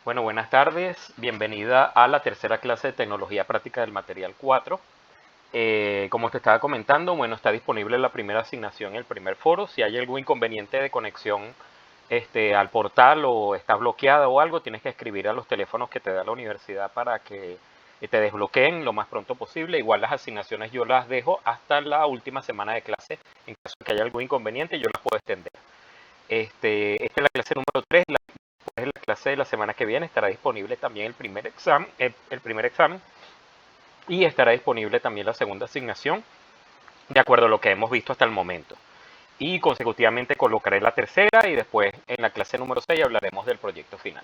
Bueno, buenas tardes. Bienvenida a la tercera clase de Tecnología Práctica del Material 4. Como te estaba comentando, bueno, está disponible la primera asignación, el primer foro. Si hay algún inconveniente de conexión al portal o está bloqueada o algo, tienes que escribir a los teléfonos que te da la universidad para que te desbloqueen lo más pronto posible. Igual las asignaciones yo las dejo hasta la última semana de clase. En caso de que haya algún inconveniente, yo las puedo extender. Esta es la clase número 3. Después de la clase de la semana que viene estará disponible también el primer examen y estará disponible también la segunda asignación de acuerdo a lo que hemos visto hasta el momento. Y consecutivamente colocaré la tercera y después en la clase número 6 hablaremos del proyecto final.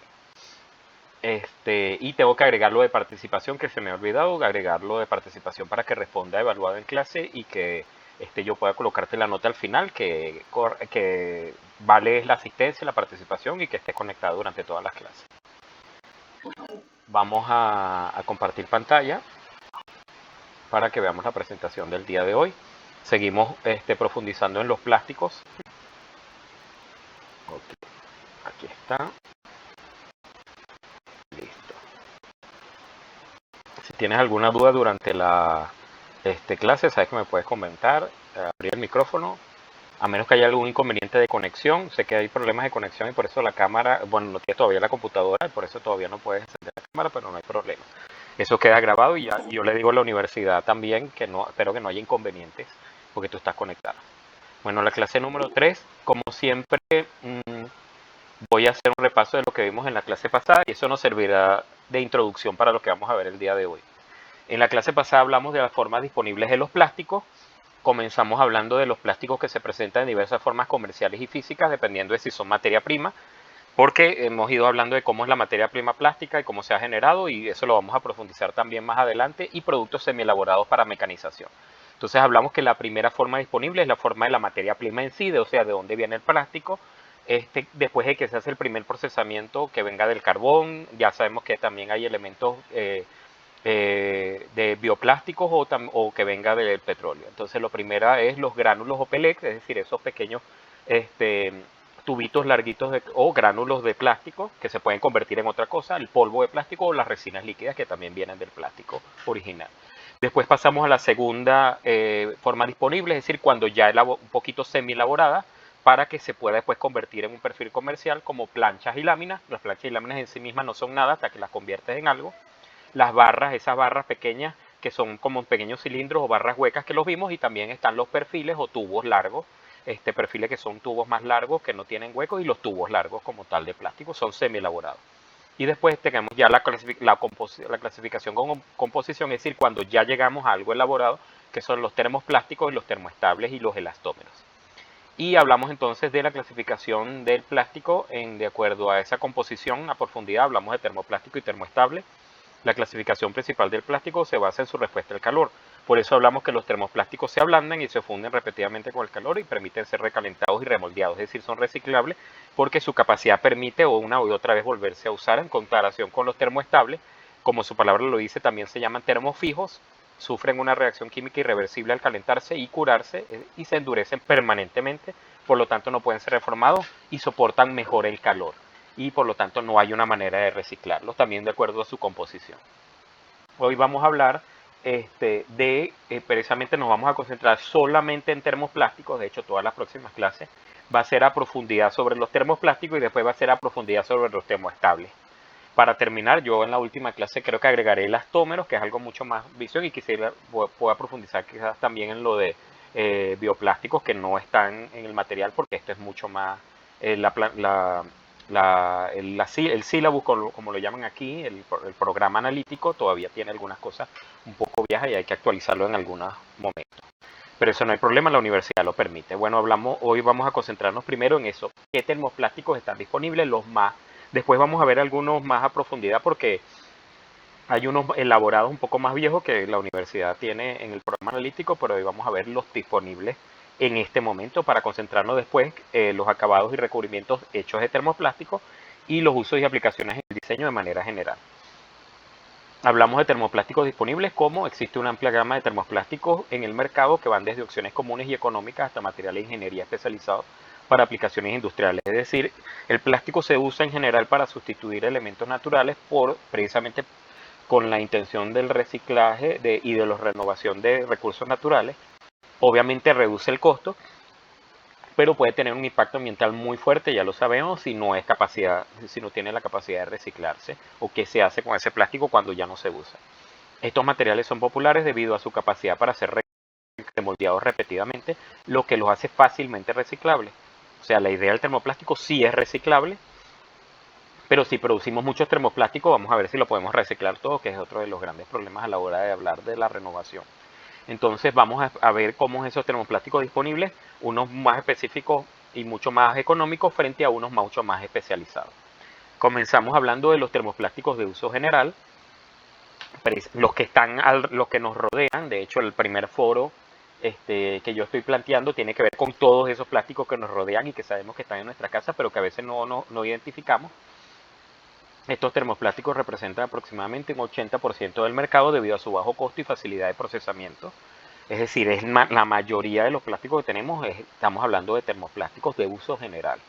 Y tengo que agregar lo de participación, que se me ha olvidado, agregar lo de participación para que responda evaluado en clase y que yo pueda colocarte la nota al final, que vale la asistencia, la participación y que estés conectado durante todas las clases. Vamos a compartir pantalla para que veamos la presentación del día de hoy. Seguimos profundizando en los plásticos. Okay. Aquí está. Listo. Si tienes alguna duda durante la clase, sabes que me puedes comentar, abrir el micrófono, a menos que haya algún inconveniente de conexión. Sé que hay problemas de conexión y por eso la cámara, bueno, no tiene todavía la computadora, y por eso todavía no puedes encender la cámara, pero no hay problema. Eso queda grabado y yo le digo a la universidad también que no, espero que no haya inconvenientes porque tú estás conectada. Bueno, la clase número 3, como siempre, voy a hacer un repaso de lo que vimos en la clase pasada y eso nos servirá de introducción para lo que vamos a ver el día de hoy. En la clase pasada hablamos de las formas disponibles de los plásticos. Comenzamos hablando de los plásticos que se presentan en diversas formas comerciales y físicas, dependiendo de si son materia prima, porque hemos ido hablando de cómo es la materia prima plástica y cómo se ha generado, y eso lo vamos a profundizar también más adelante, y productos semielaborados para mecanización. Entonces hablamos que la primera forma disponible es la forma de la materia prima en sí, o sea, de dónde viene el plástico. Después de que se hace el primer procesamiento que venga del carbón, ya sabemos que también hay elementos de bioplásticos o que venga del petróleo. Entonces lo primero es los gránulos o pellets, es decir, esos pequeños este, tubitos larguitos o gránulos de plástico que se pueden convertir en otra cosa, el polvo de plástico o las resinas líquidas que también vienen del plástico original. Después pasamos a la segunda forma disponible, es decir, cuando ya es un poquito semi elaborada para que se pueda después convertir en un perfil comercial como planchas y láminas. Las planchas y láminas en sí mismas no son nada hasta que las conviertes en algo. Las barras, esas barras pequeñas que son como pequeños cilindros o barras huecas que los vimos, y también están los perfiles o tubos largos, perfiles que son tubos más largos que no tienen huecos, y los tubos largos como tal de plástico son semi elaborados. Y después tenemos ya la clasificación con composición, es decir, cuando ya llegamos a algo elaborado, que son los termoplásticos y los termoestables y los elastómeros. Y hablamos entonces de la clasificación del plástico de acuerdo a esa composición a profundidad. Hablamos de termoplástico y termoestable. La clasificación principal del plástico se basa en su respuesta al calor. Por eso hablamos que los termoplásticos se ablandan y se funden repetidamente con el calor y permiten ser recalentados y remoldeados, es decir, son reciclables porque su capacidad permite una y otra vez volverse a usar, en comparación con los termoestables. Como su palabra lo dice, también se llaman termofijos, sufren una reacción química irreversible al calentarse y curarse y se endurecen permanentemente, por lo tanto no pueden ser reformados y soportan mejor el calor y por lo tanto no hay una manera de también de acuerdo a su composición. Hoy vamos a hablar precisamente nos vamos a concentrar solamente en termoplásticos. De hecho, todas las próximas clases va a ser a profundidad sobre los termoplásticos y después va a ser a profundidad sobre los termoestables. Para terminar, yo en la última clase creo que agregaré elastómeros, que es algo mucho más visión, y quisiera pueda profundizar quizás también en lo de bioplásticos que no están en el material, porque esto es mucho más el sílabo, como lo llaman aquí, el programa analítico, todavía tiene algunas cosas un poco viejas y hay que actualizarlo en algunos momentos. Pero eso no hay problema, la universidad lo permite. Bueno, hoy vamos a concentrarnos primero en eso. ¿Qué termoplásticos están disponibles? Los más. Después vamos a ver algunos más a profundidad porque hay unos elaborados un poco más viejos que la universidad tiene en el programa analítico, pero hoy vamos a ver los disponibles en este momento para concentrarnos después los acabados y recubrimientos hechos de termoplástico y los usos y aplicaciones en el diseño de manera general. Hablamos de termoplásticos disponibles, como existe una amplia gama de termoplásticos en el mercado que van desde opciones comunes y económicas hasta materiales de ingeniería especializados para aplicaciones industriales. Es decir, el plástico se usa en general para sustituir elementos naturales precisamente con la intención del reciclaje y de la renovación de recursos naturales. Obviamente reduce el costo, pero puede tener un impacto ambiental muy fuerte, ya lo sabemos, si no tiene la capacidad de reciclarse o qué se hace con ese plástico cuando ya no se usa. Estos materiales son populares debido a su capacidad para ser remoldeados repetidamente, lo que los hace fácilmente reciclables. O sea, la idea del termoplástico sí es reciclable, pero si producimos muchos termoplásticos, vamos a ver si lo podemos reciclar todo, que es otro de los grandes problemas a la hora de hablar de la renovación. Entonces vamos a ver cómo es esos termoplásticos disponibles, unos más específicos y mucho más económicos frente a unos mucho más especializados. Comenzamos hablando de los termoplásticos de uso general, los que nos rodean. De hecho, el primer foro que yo estoy planteando tiene que ver con todos esos plásticos que nos rodean y que sabemos que están en nuestra casa, pero que a veces no identificamos. Estos termoplásticos representan aproximadamente un 80% del mercado debido a su bajo costo y facilidad de procesamiento. Es decir, la mayoría de los plásticos que tenemos, estamos hablando de termoplásticos de uso general.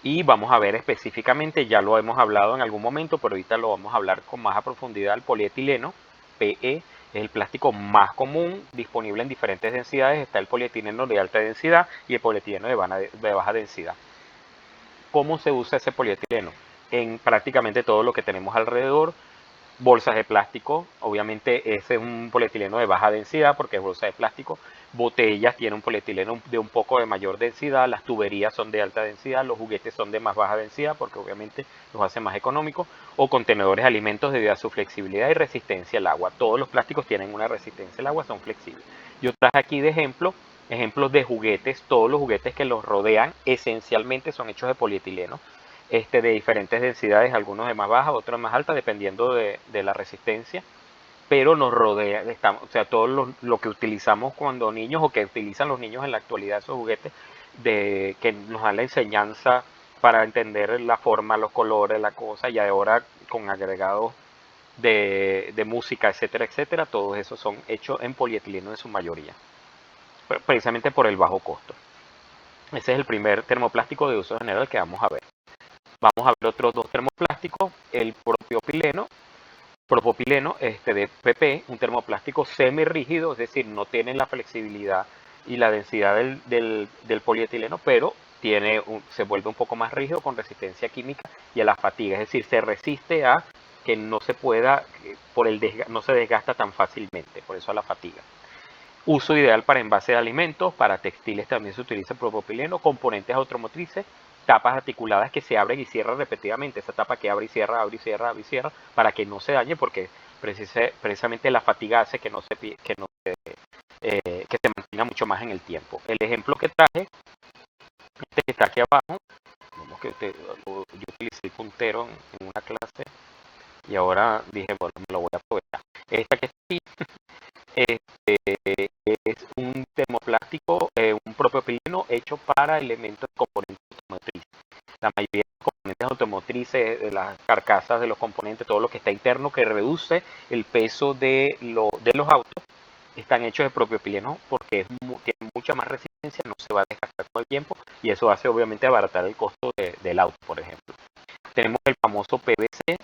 Y vamos a ver específicamente, ya lo hemos hablado en algún momento, pero ahorita lo vamos a hablar con más a profundidad, el polietileno, PE, es el plástico más común, disponible en diferentes densidades. Está el polietileno de alta densidad y el polietileno de baja densidad. ¿Cómo se usa ese polietileno? En prácticamente todo lo que tenemos alrededor. Bolsas de plástico, obviamente ese es un polietileno de baja densidad porque es bolsa de plástico. Botellas tienen un polietileno de un poco de mayor densidad, las tuberías son de alta densidad, los juguetes son de más baja densidad porque obviamente los hace más económicos, o contenedores de alimentos debido a su flexibilidad y resistencia al agua. Todos los plásticos tienen una resistencia al agua, son flexibles. Yo traje aquí de ejemplos de juguetes. Todos los juguetes que los rodean esencialmente son hechos de polietileno, de diferentes densidades, algunos de más baja, otros de más alta, dependiendo de la resistencia, pero nos rodea, o sea, todo lo que utilizamos cuando niños o que utilizan los niños en la actualidad, esos juguetes que nos dan la enseñanza para entender la forma, los colores, la cosa, y ahora con agregados de música, etcétera, etcétera, todos esos son hechos en polietileno en su mayoría, precisamente por el bajo costo. Ese es el primer termoplástico de uso general que vamos a ver. Vamos a ver otros dos termoplásticos, el propopileno de PP, un termoplástico semirrígido, es decir, no tiene la flexibilidad y la densidad del polietileno, pero se vuelve un poco más rígido con resistencia química y a la fatiga, es decir, se resiste a que no se pueda, no se desgasta tan fácilmente, por eso a la fatiga. Uso ideal para envase de alimentos, para textiles también se utiliza el propopileno, componentes automotrices, tapas articuladas que se abren y cierran repetidamente, esa tapa que abre y cierra, abre y cierra, abre y cierra, para que no se dañe, porque precisamente la fatiga hace que se mantenga mucho más en el tiempo. El ejemplo que traje, que está aquí abajo, yo utilicé el puntero en una clase y ahora dije, bueno, me lo voy a aprovechar. Esta que está aquí, es un termoplástico, un propopileno hecho para elementos de componentes automotrices. La mayoría de los componentes automotrices, de las carcasas de los componentes, todo lo que está interno que reduce el peso de los autos, están hechos de propopileno porque tiene mucha más resistencia, no se va a desgastar con el tiempo y eso hace obviamente abaratar el costo del auto, por ejemplo. Tenemos el famoso PVC,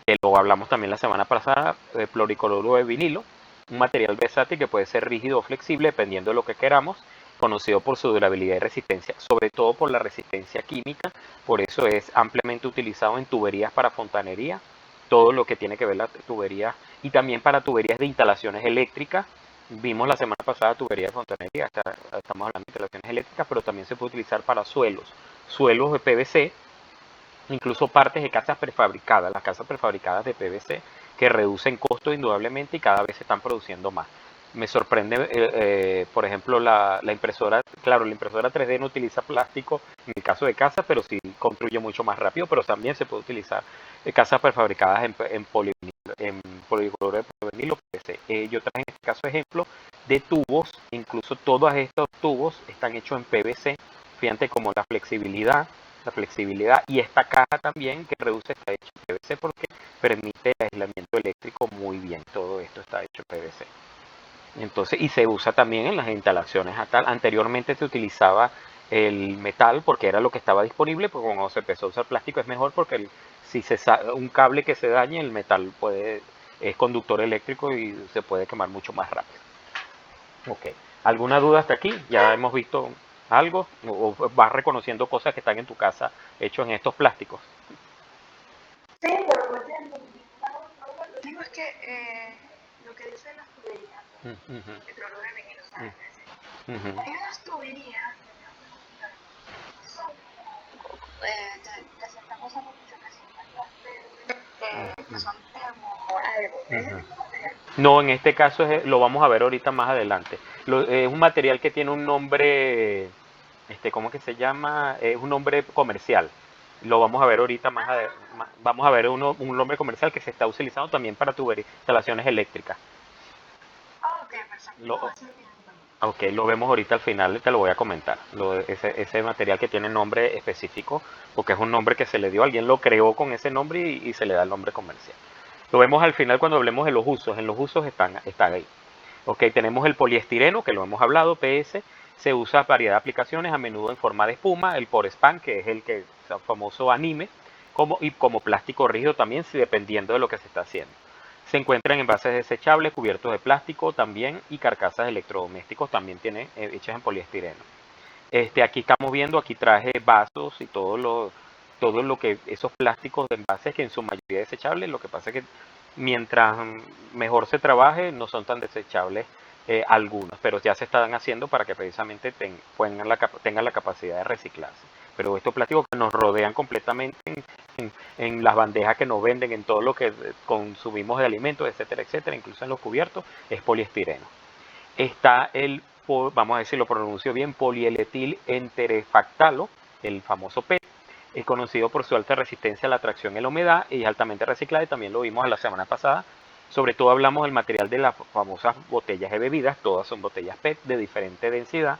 que lo hablamos también la semana pasada, pluricloruro de vinilo, un material versátil que puede ser rígido o flexible dependiendo de lo que queramos, conocido por su durabilidad y resistencia, sobre todo por la resistencia química. Por eso es ampliamente utilizado en tuberías para fontanería, todo lo que tiene que ver la tubería, y también para tuberías de instalaciones eléctricas. Vimos la semana pasada tuberías de fontanería, estamos hablando de instalaciones eléctricas, pero también se puede utilizar para suelos de PVC, incluso partes de casas prefabricadas, las casas prefabricadas de PVC, que reducen costo indudablemente y cada vez se están produciendo más. Me sorprende, por ejemplo, la impresora, claro, la impresora 3D no utiliza plástico en el caso de casa, pero sí construye mucho más rápido, pero también se puede utilizar casas prefabricadas en polivinilo PVC. Yo traje en este caso ejemplo de tubos, incluso todos estos tubos están hechos en PVC, fíjate como la flexibilidad y esta caja también que reduce está hecho en PVC porque permite el aislamiento eléctrico muy bien. Todo esto está hecho en PVC. Entonces, y se usa también en las instalaciones. Anteriormente se utilizaba el metal porque era lo que estaba disponible, porque cuando se empezó a usar plástico es mejor porque si un cable que se dañe, el metal es conductor eléctrico y se puede quemar mucho más rápido. Ok. ¿Alguna duda hasta aquí? ¿Ya hemos visto algo? ¿O vas reconociendo cosas que están en tu casa hechos en estos plásticos? Sí, pero no entiendo. Lo digo es que lo que dice las tuberías, Ujú, el petróleo de veneno, ¿sabes? ujú, Hay unas tuberías que son, que se están usando mucho, que son que son termo o algo. ¿Es el ujú. mismo material? No, en este caso lo vamos a ver ahorita más adelante. Es un material que tiene un nombre, ¿cómo que se llama? Es un nombre comercial. Lo vamos a ver ahorita vamos a ver un nombre comercial que se está utilizando también para instalaciones eléctricas. Ah, ok, perfecto. No, Lo, es el mismo también. ok, lo vemos ahorita al final, te lo voy a comentar. Ese material que tiene nombre específico, porque es un nombre que se le dio, alguien lo creó con ese nombre y se le da el nombre comercial. Lo vemos al final cuando hablemos de los usos. En los usos están ahí. Ok, tenemos el poliestireno, que lo hemos hablado, PS. Se usa en variedad de aplicaciones, a menudo en forma de espuma. El Porespan, que es el famoso anime, y como plástico rígido también, si dependiendo de lo que se está haciendo. Se encuentran en envases desechables, cubiertos de plástico también, y carcasas de electrodomésticos también tienen hechas en poliestireno. Aquí estamos viendo, aquí traje vasos y todo lo que, esos plásticos de envases que en su mayoría desechables, lo que pasa es que mientras mejor se trabaje, no son tan desechables algunos, pero ya se están haciendo para que precisamente tengan la capacidad de reciclarse. Pero estos plásticos que nos rodean completamente en las bandejas que nos venden, en todo lo que consumimos de alimentos, etcétera, etcétera, incluso en los cubiertos, es poliestireno. Está vamos a ver si lo pronuncio bien, polietil enterefactalo, el famoso PET, es conocido por su alta resistencia a la tracción en la humedad y es altamente reciclable, y también lo vimos la semana pasada. Sobre todo hablamos del material de las famosas botellas de bebidas, todas son botellas PET de diferente densidad,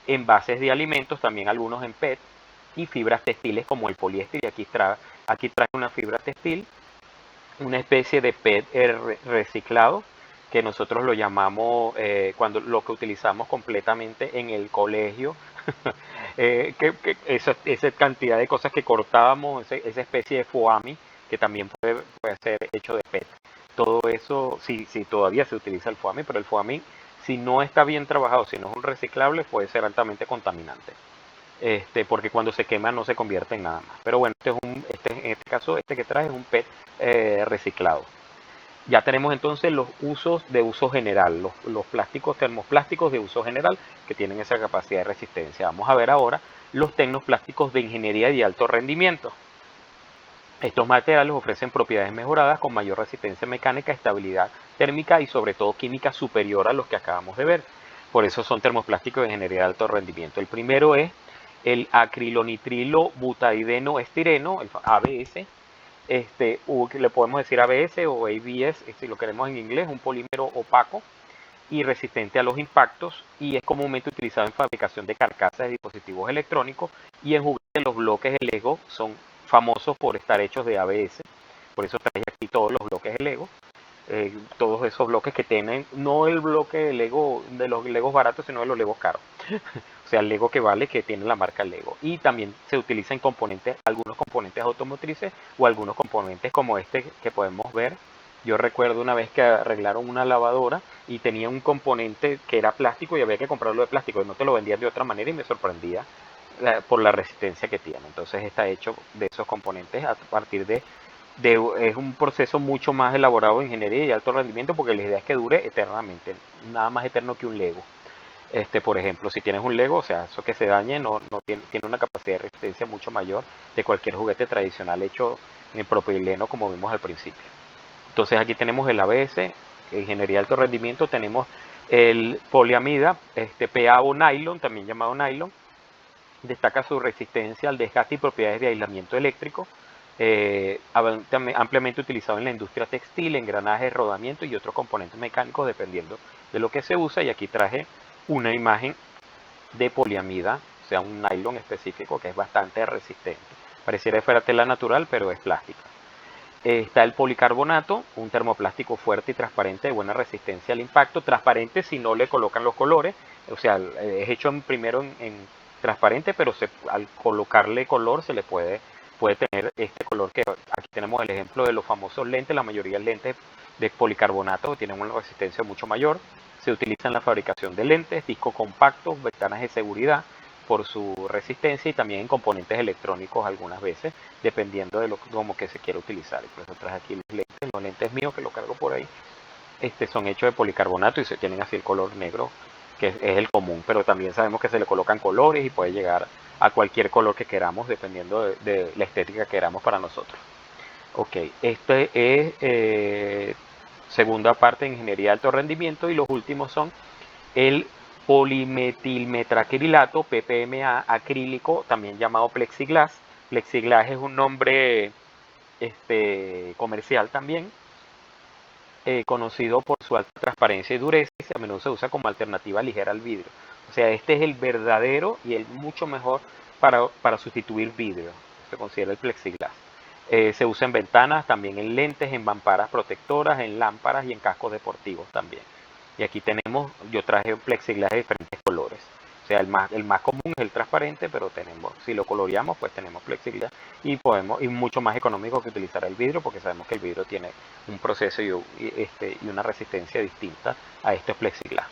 envases de alimentos, también algunos en PET, y fibras textiles como el poliéster, y aquí trae una fibra textil, una especie de PET reciclado, que nosotros lo llamamos, cuando lo que utilizamos completamente en el colegio, esa cantidad de cosas que cortábamos, esa especie de foami, que también puede ser hecho de PET. Todo eso, sí, todavía se utiliza el foami, pero el foami, si no está bien trabajado, si no es un reciclable, puede ser altamente contaminante. Porque cuando se quema no se convierte en nada más. Pero bueno, en este caso, este que trae es un PET reciclado. Ya tenemos entonces los usos de uso general, los plásticos termoplásticos de uso general que tienen esa capacidad de resistencia. Vamos a ver ahora los tecnoplásticos de ingeniería de alto rendimiento. Estos materiales ofrecen propiedades mejoradas con mayor resistencia mecánica, estabilidad térmica y sobre todo química superior a los que acabamos de ver. Por eso son termoplásticos de ingeniería de alto rendimiento. El primero es el acrilonitrilo butadideno estireno, el ABS. Que le podemos decir ABS o ABS, si lo queremos en inglés, un polímero opaco y resistente a los impactos, y es comúnmente utilizado en fabricación de carcasas de dispositivos electrónicos y en juguetes. Los bloques de Lego son famosos por estar hechos de ABS, por eso traje aquí todos los bloques de Lego, todos esos bloques que tienen, no el bloque de Lego de los Legos baratos, sino de los Legos caros. O sea, el Lego que vale, que tiene la marca Lego. Y también se utiliza en componentes, algunos componentes automotrices o algunos componentes como este que podemos ver. Yo recuerdo una vez que arreglaron una lavadora y tenía un componente que era plástico y había que comprarlo de plástico y no te lo vendían de otra manera y me sorprendía por la resistencia que tiene. Entonces está hecho de esos componentes a partir es un proceso mucho más elaborado de ingeniería y alto rendimiento porque la idea es que dure eternamente, nada más eterno que un Lego. Por ejemplo, si tienes un Lego, o sea, eso que se dañe no tiene una capacidad de resistencia mucho mayor de cualquier juguete tradicional hecho en propileno como vimos al principio. Entonces aquí tenemos el ABS, ingeniería de alto rendimiento, tenemos el poliamida, PA o nylon, también llamado nylon, destaca su resistencia al desgaste y propiedades de aislamiento eléctrico, ampliamente utilizado en la industria textil, engranajes, rodamiento y otros componentes mecánicos dependiendo de lo que se usa. Y aquí traje una imagen de poliamida, o sea, un nylon específico que es bastante resistente. Pareciera que fuera tela natural, pero es plástica. Está el policarbonato, un termoplástico fuerte y transparente de buena resistencia al impacto, transparente si no le colocan los colores, o sea, es hecho primero transparente, pero al colocarle color se le puede tener este color que aquí tenemos el ejemplo de los famosos lentes. La mayoría de lentes de policarbonato tienen una resistencia mucho mayor. Se utiliza en la fabricación de lentes, discos compactos, ventanas de seguridad por su resistencia y también en componentes electrónicos algunas veces, dependiendo de como que se quiera utilizar. Y por eso traje aquí los lentes míos que los cargo por ahí. Son hechos de policarbonato y se tienen así el color negro, que es el común, pero también sabemos que se le colocan colores y puede llegar a cualquier color que queramos dependiendo de la estética que queramos para nosotros. Ok, este es segunda parte de ingeniería de alto rendimiento y los últimos son el polimetilmetracrilato, PPMA, acrílico, también llamado plexiglass. Plexiglass es un nombre comercial también, conocido por su alta transparencia y dureza y a menudo se usa como alternativa ligera al vidrio. O sea, este es el verdadero y el mucho mejor para sustituir vidrio. Se considera el plexiglass. Se usa en ventanas, también en lentes, en mamparas protectoras, en lámparas y en cascos deportivos también. Y aquí tenemos, yo traje un plexiglass de diferentes colores. O sea, el más común es el transparente, pero tenemos, si lo coloreamos, pues tenemos plexiglass y mucho más económico que utilizar el vidrio, porque sabemos que el vidrio tiene un proceso y una resistencia distinta a estos plexiglass.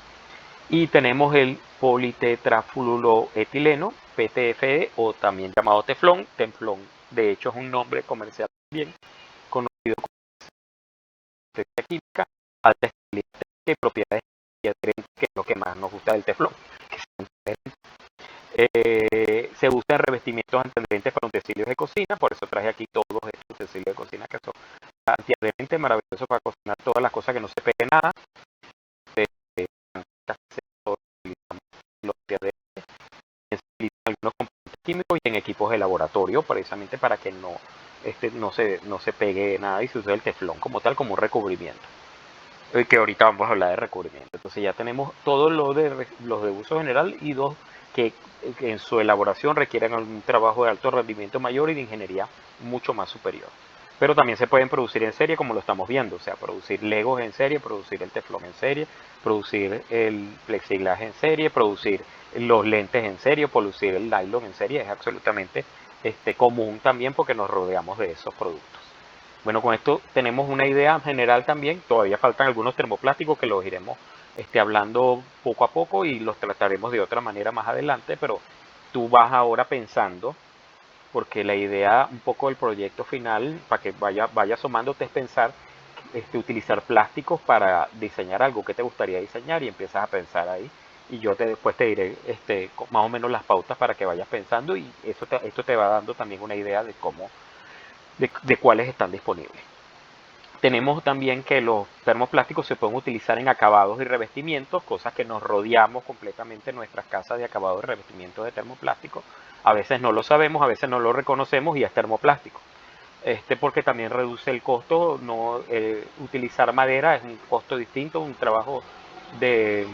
Y tenemos el politetrafluoroetileno, PTFE, o también llamado teflón. Teflón, de hecho, es un nombre comercial también conocido como química, alta estabilidad y propiedades adherentes, que es lo que más nos gusta del teflón. Se usa en revestimientos antiadherentes para utensilios de cocina, por eso traje aquí todos estos utensilios de cocina que son antiadherentes, maravillosos para cocinar todas las cosas que no se pegue nada. Algunos componentes químicos y en equipos de laboratorio, precisamente para que no se pegue nada y se use el teflón como tal, como un recubrimiento. Que ahorita vamos a hablar de recubrimiento. Entonces ya tenemos todos los de uso general y dos que en su elaboración requieren un trabajo de alto rendimiento mayor y de ingeniería mucho más superior. Pero también se pueden producir en serie como lo estamos viendo, o sea, producir legos en serie, producir el teflón en serie, producir el plexiglass en serie, producir los lentes en serie, producir el nylon en serie. Es absolutamente común también porque nos rodeamos de esos productos. Bueno, con esto tenemos una idea general también. Todavía faltan algunos termoplásticos que los iremos hablando poco a poco y los trataremos de otra manera más adelante, pero tú vas ahora pensando, porque la idea un poco del proyecto final, para que vaya asomándote, es pensar, utilizar plásticos para diseñar algo que te gustaría diseñar y empiezas a pensar ahí. Y yo después te diré más o menos las pautas para que vayas pensando y esto te va dando también una idea de cómo de cuáles están disponibles. Tenemos también que los termoplásticos se pueden utilizar en acabados y revestimientos, cosas que nos rodeamos completamente en nuestras casas de acabados y revestimientos de termoplástico. A veces no lo sabemos, a veces no lo reconocemos y es termoplástico. Porque también reduce el costo. No utilizar madera es un costo distinto, un trabajo de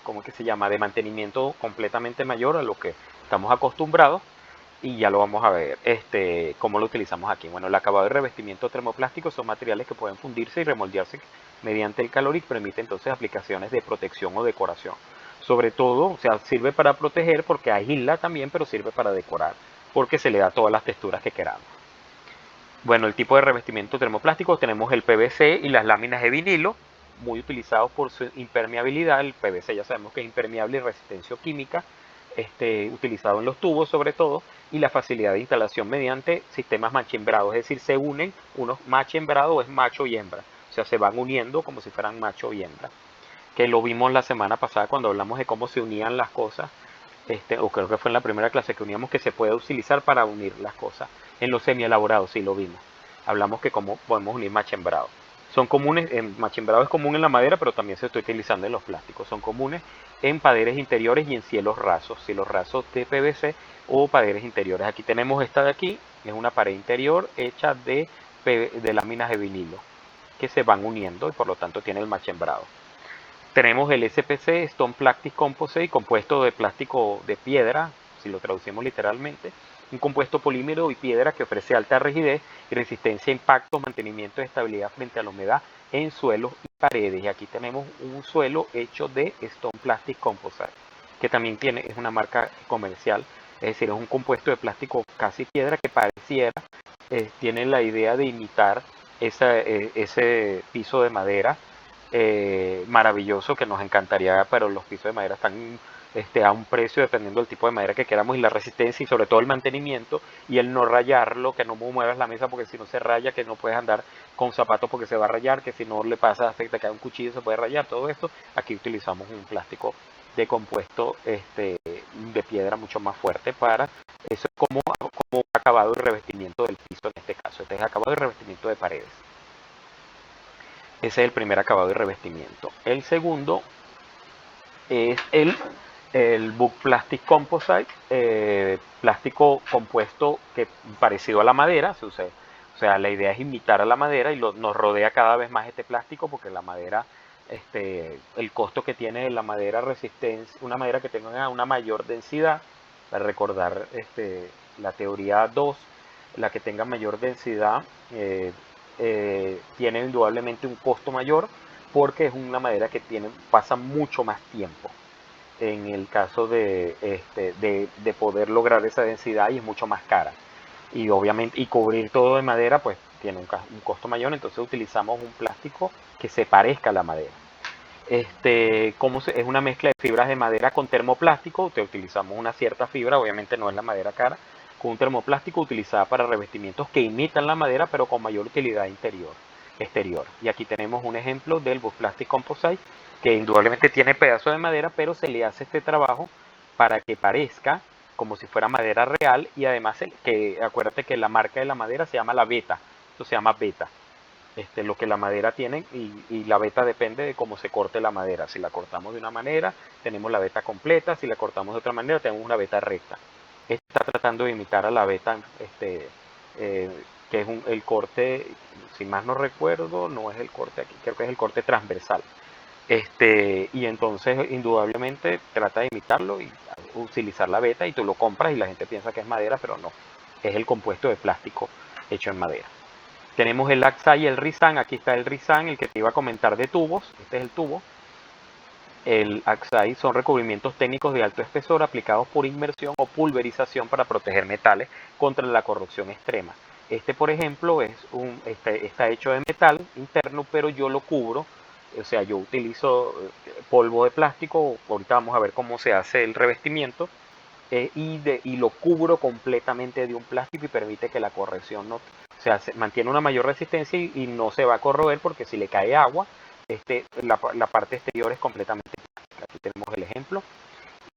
¿cómo es que se llama? De mantenimiento completamente mayor a lo que estamos acostumbrados. Y ya lo vamos a ver cómo lo utilizamos aquí. Bueno, el acabado y revestimiento termoplástico son materiales que pueden fundirse y remoldearse mediante el calor y permite entonces aplicaciones de protección o decoración. Sobre todo, o sea, sirve para proteger porque aísla también, pero sirve para decorar porque se le da todas las texturas que queramos. Bueno, el tipo de revestimiento termoplástico tenemos el PVC y las láminas de vinilo, muy utilizados por su impermeabilidad. El PVC ya sabemos que es impermeable y resistencia química, utilizado en los tubos sobre todo, y la facilidad de instalación mediante sistemas machembrados, es decir, se unen unos machembrados, es macho y hembra, o sea, se van uniendo como si fueran macho y hembra, que lo vimos la semana pasada cuando hablamos de cómo se unían las cosas, o creo que fue en la primera clase que uníamos que se puede utilizar para unir las cosas. En los semi-elaborados sí lo vimos. Hablamos que cómo podemos unir machembrado. Son comunes, machembrado es común en la madera, pero también se está utilizando en los plásticos. Son comunes en paredes interiores y en cielos rasos de PVC o paredes interiores. Aquí tenemos esta de aquí, es una pared interior hecha de láminas de vinilo que se van uniendo y por lo tanto tiene el machembrado. Tenemos el SPC, Stone Plastic Composite, compuesto de plástico de piedra, si lo traducimos literalmente, un compuesto polímero y piedra que ofrece alta rigidez y resistencia a impactos, mantenimiento de estabilidad frente a la humedad en suelos y paredes. Y aquí tenemos un suelo hecho de Stone Plastic Composite, que también es una marca comercial, es decir, es un compuesto de plástico casi piedra que pareciera, tiene la idea de imitar ese piso de madera maravilloso que nos encantaría, pero los pisos de madera están a un precio dependiendo del tipo de madera que queramos y la resistencia y sobre todo el mantenimiento y el no rayarlo, que no muevas la mesa porque si no se raya, que no puedes andar con zapatos porque se va a rayar, que si no le pasa, te cae un cuchillo se puede rayar, todo esto. Aquí utilizamos un plástico de compuesto de piedra mucho más fuerte para eso, como acabado y revestimiento del piso en este caso. Este es acabado y revestimiento de paredes. Ese es el primer acabado y revestimiento. El segundo es el Book Plastic Composite, plástico compuesto que parecido a la madera, o sea, la idea es imitar a la madera y nos rodea cada vez más este plástico porque la madera, el costo que tiene la madera resistencia, una madera que tenga una mayor densidad, para recordar la teoría 2, la que tenga mayor densidad tiene indudablemente un costo mayor porque es una madera que pasa mucho más tiempo en el caso de poder lograr esa densidad y es mucho más cara. Y obviamente, y cubrir todo de madera, pues tiene un costo mayor, entonces utilizamos un plástico que se parezca a la madera. Es una mezcla de fibras de madera con termoplástico, utilizamos una cierta fibra, obviamente no es la madera cara, con un termoplástico utilizada para revestimientos que imitan la madera, pero con mayor utilidad exterior. Y aquí tenemos un ejemplo del Book Plastic Composite, que indudablemente tiene pedazos de madera, pero se le hace este trabajo para que parezca como si fuera madera real y además acuérdate que la marca de la madera se llama la beta, esto se llama beta. Lo que la madera tiene y la veta depende de cómo se corte la madera. Si la cortamos de una manera, tenemos la veta completa. Si la cortamos de otra manera, tenemos una veta recta. Está tratando de imitar a la veta, que es el corte, si más no recuerdo, no es el corte aquí, creo que es el corte transversal. Y entonces indudablemente trata de imitarlo y utilizar la veta y tú lo compras y la gente piensa que es madera, pero no, es el compuesto de plástico hecho en madera. Tenemos el Axai y el Rizan. Aquí está el Rizan, el que te iba a comentar de tubos. Este es el tubo. El Axai son recubrimientos técnicos de alto espesor aplicados por inmersión o pulverización para proteger metales contra la corrosión extrema. Por ejemplo, está hecho de metal interno, pero yo lo cubro. O sea, yo utilizo polvo de plástico. Ahorita vamos a ver cómo se hace el revestimiento. Y lo cubro completamente de un plástico y permite que la corrosión no, o sea, mantiene una mayor resistencia y no se va a corroer porque si le cae agua, la parte exterior es completamente plástica. Aquí tenemos el ejemplo.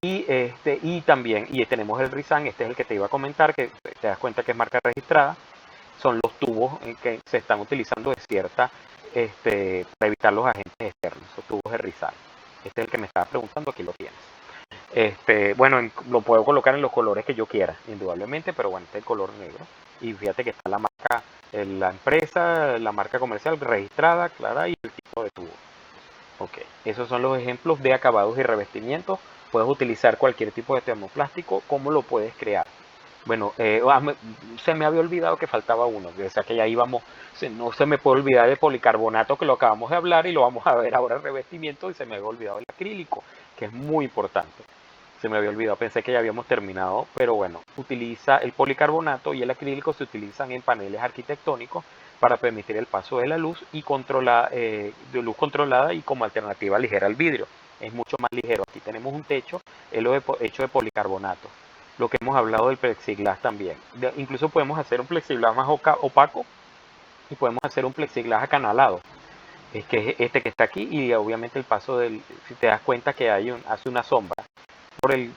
Y también tenemos el Rizan, este es el que te iba a comentar, que te das cuenta que es marca registrada. Son los tubos que se están utilizando de cierta, para evitar los agentes externos, los tubos de Rizan. Este es el que me estaba preguntando, aquí lo tienes. Bueno, lo puedo colocar en los colores que yo quiera, indudablemente, pero bueno, este es el color negro. Y fíjate que está la marca, la empresa, la marca comercial registrada, clara y el tipo de tubo. Ok, esos son los ejemplos de acabados y revestimientos. Puedes utilizar cualquier tipo de termoplástico. ¿Cómo lo puedes crear? Bueno, se me había olvidado que faltaba uno, o sea que ya íbamos, no se me puede olvidar de policarbonato que lo acabamos de hablar y lo vamos a ver ahora el revestimiento y se me había olvidado el acrílico, que es muy importante. Se me había olvidado, pensé que ya habíamos terminado, pero bueno, utiliza el policarbonato y el acrílico se utilizan en paneles arquitectónicos para permitir el paso de la luz y de luz controlada y como alternativa ligera al vidrio. Es mucho más ligero. Aquí tenemos un techo hecho de policarbonato. Lo que hemos hablado del plexiglas también. Incluso podemos hacer un plexiglas más opaco y podemos hacer un plexiglas acanalado. Es que es este que está aquí y obviamente el paso si te das cuenta que hace una sombra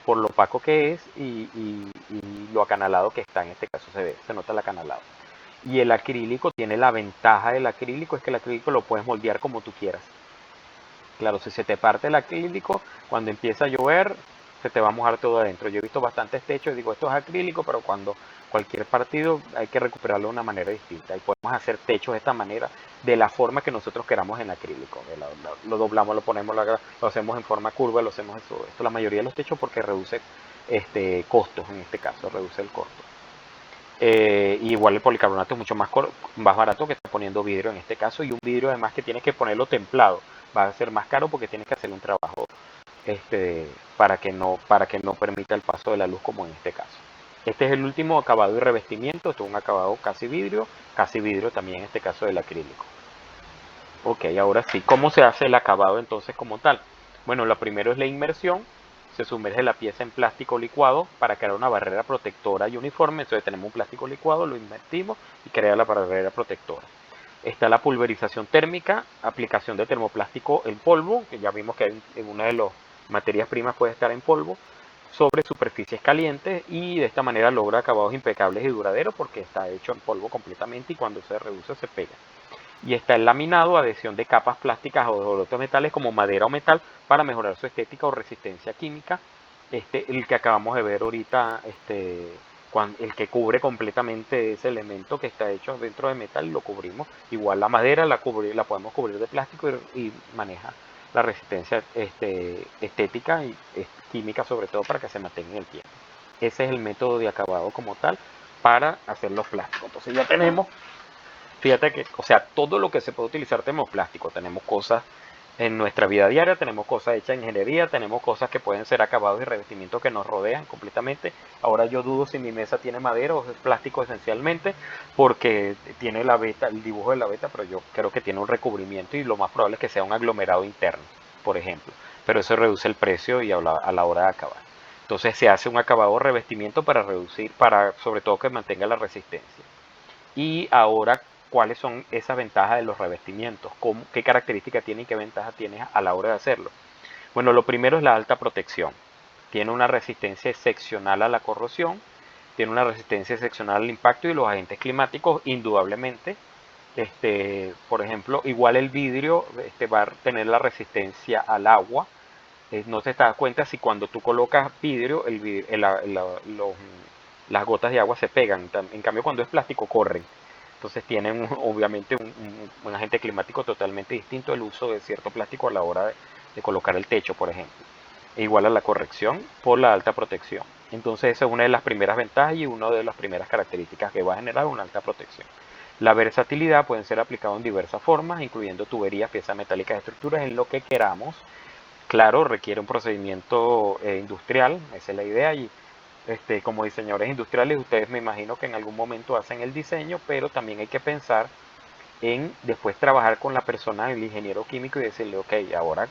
por lo opaco que es y lo acanalado que está, en este caso se nota el acanalado. Y el acrílico tiene la ventaja del acrílico, es que el acrílico lo puedes moldear como tú quieras. Claro, si se te parte el acrílico, cuando empieza a llover, se te va a mojar todo adentro. Yo he visto bastantes techos y digo, esto es acrílico, pero cuando cualquier partido hay que recuperarlo de una manera distinta. Y podemos hacer techos de esta manera, de la forma que nosotros queramos en acrílico. Lo doblamos, lo ponemos, lo hacemos en forma curva, lo hacemos esto la mayoría de los techos porque reduce costos, en este caso, reduce el costo. Igual el policarbonato es mucho más barato que estar poniendo vidrio en este caso, y un vidrio además que tienes que ponerlo templado va a ser más caro porque tienes que hacer un trabajo para que no permita el paso de la luz como en este caso. Este es el último acabado y revestimiento. Esto es un acabado casi vidrio también en este caso del acrílico. Ok, ahora sí, ¿cómo se hace el acabado entonces como tal? Bueno, lo primero es la inmersión. Se sumerge la pieza en plástico licuado para crear una barrera protectora y uniforme. Entonces tenemos un plástico licuado, lo invertimos y crea la barrera protectora. Está la pulverización térmica, aplicación de termoplástico en polvo, que ya vimos que en una de las materias primas puede estar en polvo, sobre superficies calientes, y de esta manera logra acabados impecables y duraderos porque está hecho en polvo completamente y cuando se reduce se pega. Y está el laminado, adhesión de capas plásticas o de otros metales como madera o metal para mejorar su estética o resistencia química. El que acabamos de ver ahorita, el que cubre completamente ese elemento que está hecho dentro de metal, lo cubrimos. Igual la madera la podemos cubrir de plástico y maneja la resistencia estética y química, sobre todo para que se mantenga en el tiempo. Ese es el método de acabado como tal para hacer los plásticos. Entonces ya tenemos, fíjate que, o sea, todo lo que se puede utilizar tenemos plástico. Tenemos cosas en nuestra vida diaria, tenemos cosas hechas en ingeniería, tenemos cosas que pueden ser acabados y revestimientos que nos rodean completamente. Ahora yo dudo si mi mesa tiene madera o es plástico esencialmente, porque tiene la veta, el dibujo de la veta, pero yo creo que tiene un recubrimiento y lo más probable es que sea un aglomerado interno, por ejemplo. Pero eso reduce el precio y a la hora de acabar. Entonces se hace un acabado o revestimiento para reducir, para sobre todo que mantenga la resistencia. Y ahora, ¿cuáles son esas ventajas de los revestimientos? ¿Qué características tiene y qué ventajas tiene a la hora de hacerlo? Bueno, lo primero es la alta protección. Tiene una resistencia excepcional a la corrosión, tiene una resistencia excepcional al impacto y los agentes climáticos, indudablemente. Por ejemplo, igual el vidrio va a tener la resistencia al agua. No te das cuenta si cuando tú colocas vidrio, las gotas de agua se pegan. En cambio, cuando es plástico, corren. Entonces tienen obviamente un agente climático totalmente distinto el uso de cierto plástico a la hora de colocar el techo, por ejemplo. E igual a la corrección por la alta protección. Entonces esa es una de las primeras ventajas y una de las primeras características que va a generar una alta protección. La versatilidad puede ser aplicada en diversas formas, incluyendo tuberías, piezas metálicas, estructuras, en lo que queramos. Claro, requiere un procedimiento industrial, esa es la idea, y como diseñadores industriales ustedes me imagino que en algún momento hacen el diseño, pero también hay que pensar en después trabajar con la persona, el ingeniero químico, y decirle, ok, ahora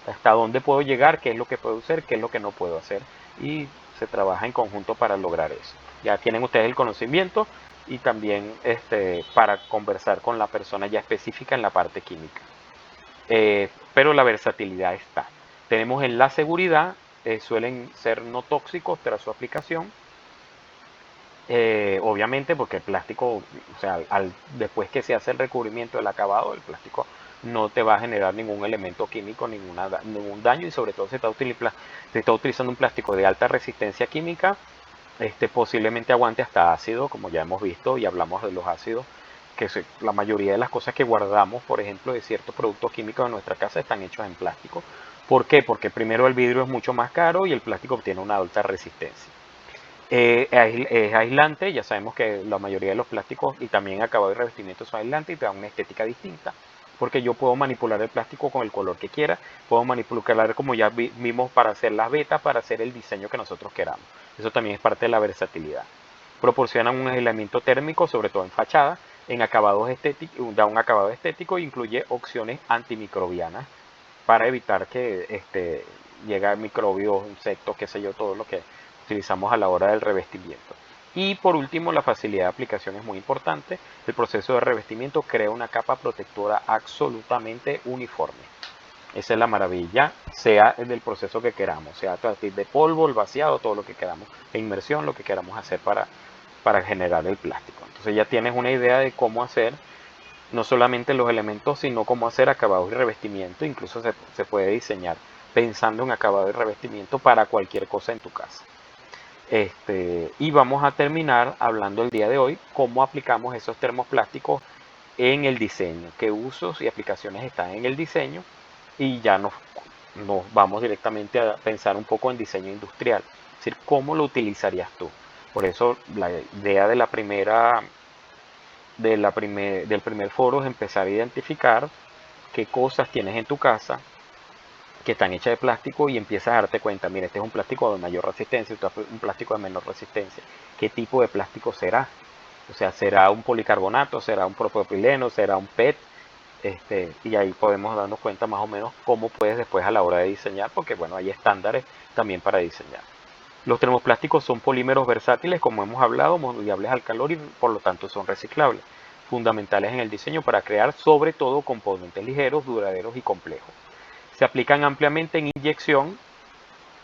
hasta dónde puedo llegar, qué es lo que puedo hacer, qué es lo que no puedo hacer, y se trabaja en conjunto para lograr eso. Ya tienen ustedes el conocimiento y también para conversar con la persona ya específica en la parte química. Pero la versatilidad está. Tenemos en la seguridad, suelen ser no tóxicos tras su aplicación. Obviamente porque el plástico, o sea, después que se hace el recubrimiento del acabado, el plástico no te va a generar ningún elemento químico, ningún daño, y sobre todo se está utilizando un plástico de alta resistencia química. Posiblemente aguante hasta ácido, como ya hemos visto y hablamos de los ácidos, la mayoría de las cosas que guardamos, por ejemplo, de ciertos productos químicos en nuestra casa están hechos en plástico. ¿Por qué? Porque primero el vidrio es mucho más caro y el plástico tiene una alta resistencia. Es aislante, ya sabemos que la mayoría de los plásticos y también acabado y revestimiento son aislantes y te dan una estética distinta, porque yo puedo manipular el plástico con el color que quiera, puedo manipular como ya vimos para hacer las vetas, para hacer el diseño que nosotros queramos. Eso también es parte de la versatilidad. Proporcionan un aislamiento térmico, sobre todo en fachada, en acabados estéticos, da un acabado estético e incluye opciones antimicrobianas para evitar que llegue microbios, insectos, qué sé yo, todo lo que utilizamos a la hora del revestimiento. Y por último, la facilidad de aplicación es muy importante. El proceso de revestimiento crea una capa protectora absolutamente uniforme. Esa es la maravilla, sea del proceso que queramos, sea a partir de polvo, el vaciado, todo lo que queramos, la inmersión, lo que queramos hacer para generar el plástico. Entonces ya tienes una idea de cómo hacer no solamente los elementos, sino cómo hacer acabado y revestimiento. Incluso se puede diseñar pensando en acabado y revestimiento para cualquier cosa en tu casa. Y vamos a terminar hablando el día de hoy cómo aplicamos esos termoplásticos en el diseño, qué usos y aplicaciones están en el diseño, y ya nos vamos directamente a pensar un poco en diseño industrial, es decir, cómo lo utilizarías tú. Por eso la idea de del primer foro es empezar a identificar qué cosas tienes en tu casa, que están hechas de plástico y empiezas a darte cuenta, mira, este es un plástico de mayor resistencia, este es un plástico de menor resistencia. ¿Qué tipo de plástico será? O sea, ¿será un policarbonato? ¿Será un propileno? ¿Será un PET? Y ahí podemos darnos cuenta más o menos cómo puedes después a la hora de diseñar, porque bueno, hay estándares también para diseñar. Los termoplásticos son polímeros versátiles, como hemos hablado, moldeables al calor y por lo tanto son reciclables, fundamentales en el diseño para crear sobre todo componentes ligeros, duraderos y complejos. Se aplican ampliamente en inyección,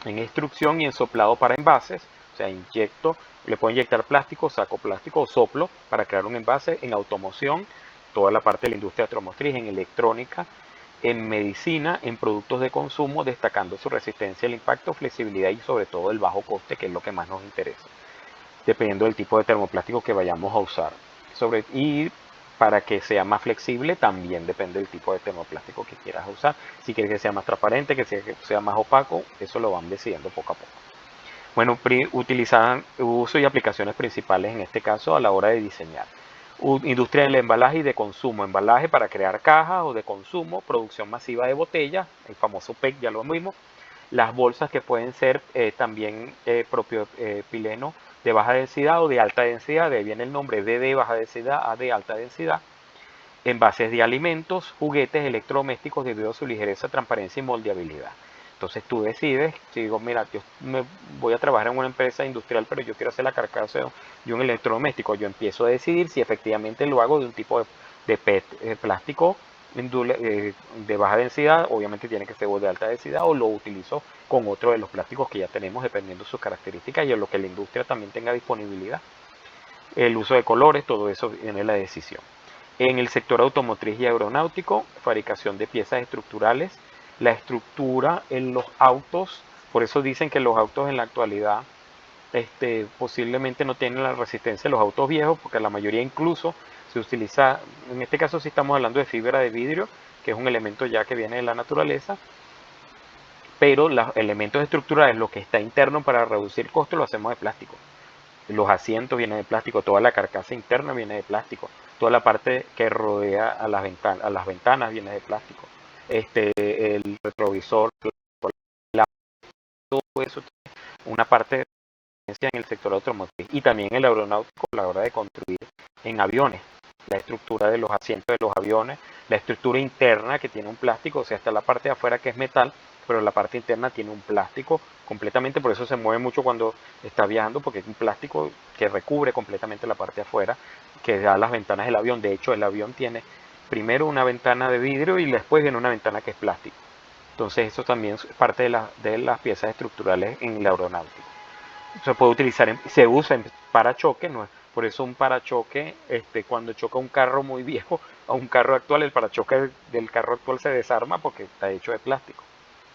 en extrusión y en soplado para envases, o sea, le puedo inyectar plástico, saco plástico o soplo para crear un envase en automoción, toda la parte de la industria automotriz, en electrónica, en medicina, en productos de consumo, destacando su resistencia al impacto, flexibilidad y sobre todo el bajo coste, que es lo que más nos interesa, dependiendo del tipo de termoplástico que vayamos a usar. Y para que sea más flexible también depende del tipo de termoplástico que quieras usar. Si quieres que sea más transparente, que sea más opaco, eso lo van decidiendo poco a poco. Bueno, utilizan uso y aplicaciones principales en este caso a la hora de diseñar. Industria del embalaje y de consumo, embalaje para crear cajas o de consumo, producción masiva de botellas, el famoso PET, ya lo mismo. Las bolsas que pueden ser también propio pileno de baja densidad o de alta densidad, de ahí viene el nombre de baja densidad a de alta densidad. Envases de alimentos, juguetes, electrodomésticos debido a su ligereza, transparencia y moldeabilidad. Entonces tú decides, si digo, mira, yo me voy a trabajar en una empresa industrial, pero yo quiero hacer la carcasa de un electrodoméstico, yo empiezo a decidir si efectivamente lo hago de un tipo de PET, plástico de baja densidad, obviamente tiene que ser de alta densidad, o lo utilizo con otro de los plásticos que ya tenemos, dependiendo de sus características y en lo que la industria también tenga disponibilidad. El uso de colores, todo eso viene la decisión. En el sector automotriz y aeronáutico, fabricación de piezas estructurales, la estructura en los autos, por eso dicen que los autos en la actualidad posiblemente no tienen la resistencia de los autos viejos, porque la mayoría incluso se utiliza, en este caso sí estamos hablando de fibra de vidrio, que es un elemento ya que viene de la naturaleza, pero los elementos estructurales, lo que está interno para reducir costo, lo hacemos de plástico. Los asientos vienen de plástico, toda la carcasa interna viene de plástico, toda la parte que rodea a las ventanas viene de plástico. El retrovisor, todo eso tiene una parte de en el sector automotriz y también el aeronáutico a la hora de construir en aviones. La estructura de los asientos de los aviones, la estructura interna que tiene un plástico, o sea, está la parte de afuera que es metal, pero la parte interna tiene un plástico completamente, por eso se mueve mucho cuando está viajando, porque es un plástico que recubre completamente la parte de afuera, que da las ventanas del avión. De hecho, el avión tiene primero una ventana de vidrio y después viene una ventana que es plástico. Entonces, eso también es parte de las piezas estructurales en el aeronáutico. Se puede utilizar, se usa en parachoques, no es, por eso un parachoque, cuando choca un carro muy viejo a un carro actual, el parachoque del carro actual se desarma porque está hecho de plástico.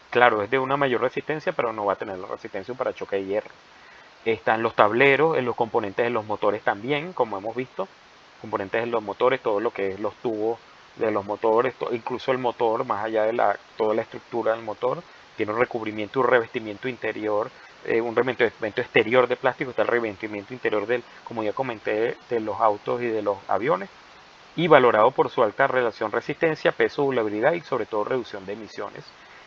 Claro, es de una mayor resistencia, pero no va a tener la resistencia de un parachoque de hierro. Están los tableros, en los componentes de los motores también, como hemos visto, componentes de los motores, todo lo que es los tubos de los motores, incluso el motor, más allá de toda la estructura del motor, tiene un recubrimiento, un revestimiento interior, un revestimiento exterior de plástico, está el revestimiento interior como ya comenté, de los autos y de los aviones, y valorado por su alta relación resistencia, peso, durabilidad y sobre todo reducción de emisiones,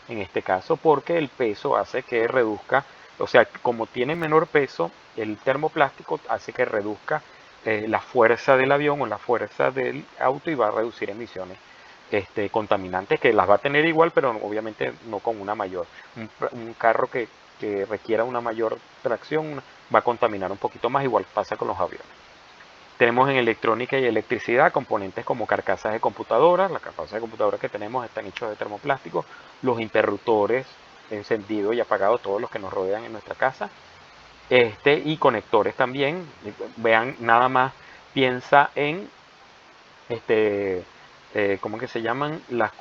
en este caso porque el peso hace que reduzca, o sea, como tiene menor peso, el termoplástico hace que reduzca la fuerza del avión o la fuerza del auto y va a reducir emisiones contaminantes que las va a tener igual, pero obviamente no con una mayor. Un carro que requiera una mayor tracción va a contaminar un poquito más, igual pasa con los aviones. Tenemos en electrónica y electricidad componentes como carcasas de computadoras. Las carcasas de computadoras que tenemos están hechos de termoplástico. Los interruptores encendidos y apagados, todos los que nos rodean en nuestra casa. Y conectores también. Vean, nada más piensa en ¿cómo que se llaman? Los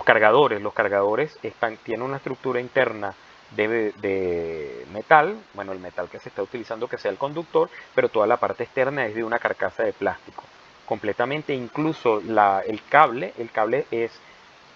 cargadores. Los cargadores tienen una estructura interna de metal, bueno, el metal que se está utilizando que sea el conductor, pero toda la parte externa es de una carcasa de plástico, completamente, incluso el cable es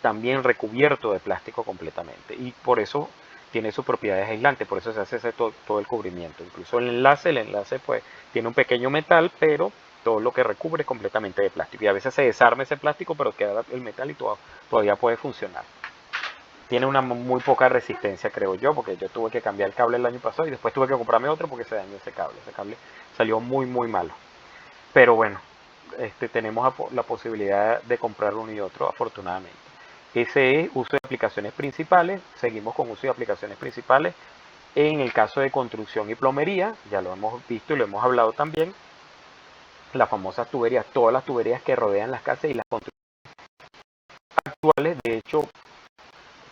también recubierto de plástico completamente, y por eso tiene sus propiedades aislantes, por eso se hace todo el cubrimiento. Incluso el enlace pues tiene un pequeño metal, pero todo lo que recubre es completamente de plástico. Y a veces se desarma ese plástico, pero queda el metal y todavía puede funcionar. Tiene una muy poca resistencia, creo yo, porque yo tuve que cambiar el cable el año pasado y después tuve que comprarme otro porque se dañó ese cable. Ese cable salió muy, muy malo. Pero bueno, tenemos la posibilidad de comprar uno y otro, afortunadamente. Ese es uso de aplicaciones principales. Seguimos con uso de aplicaciones principales. En el caso de construcción y plomería, ya lo hemos visto y lo hemos hablado también, las famosas tuberías, todas las tuberías que rodean las casas y las construcciones actuales. De hecho,